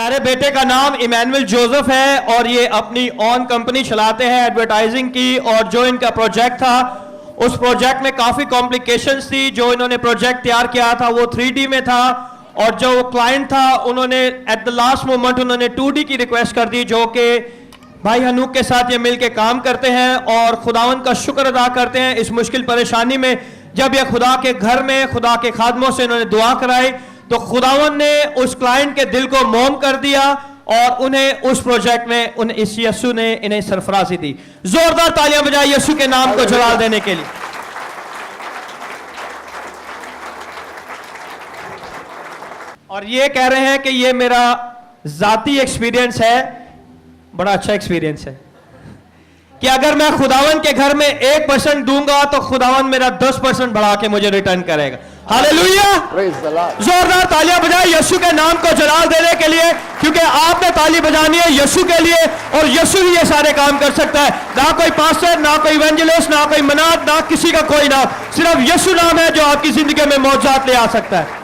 प्यारे बेटे का नाम इमैनुअल जोसेफ है और ये अपनी ऑन कंपनी चलाते हैं एडवर्टाइजिंग की। और जो इनका प्रोजेक्ट था उस प्रोजेक्ट में काफी कॉम्प्लिकेशंस थी। जो इन्होंने प्रोजेक्ट तैयार किया था वो 3D में था और जो क्लाइंट था उन्होंने एट द लास्ट मोमेंट उन्होंने 2D की रिक्वेस्ट कर दी, जो कि भाई हनूक के साथ ये मिलके काम करते हैं और खुदावंद का शुक्र अदा करते हैं इस मुश्किल परेशानी में। जब ये खुदा के घर में खुदा के खादमों से इन्होंने दुआ कराई तो खुदावंद ने उस क्लाइंट के दिल को मोम कर दिया और उन्हें उस प्रोजेक्ट में इस यीशु ने इन्हें सरफराजी दी। जोरदार तालियां बजाएं यीशु के नाम को जलाल देने के लिए। और ये कह रहे हैं कि ये मेरा जाती एक्सपीरियंस है, बड़ा अच्छा एक्सपीरियंस है कि अगर मैं खुदावन के घर में 1% दूंगा तो खुदावन मेरा 10% बढ़ा के मुझे रिटर्न करेगा। हालेलुया, जोरदार तालियां बजाएं यीशु के नाम को जलाल देने के लिए, क्योंकि आपने ताली बजानी है यीशु के लिए और यीशु ही ये सारे काम कर सकता है। ना कोई पास्टर, ना कोई इवेंजलिस्ट, ना कोई मनात, ना किसी का कोई नाम, सिर्फ यीशु नाम है जो आपकी जिंदगी में मौजूद ले आ सकता है।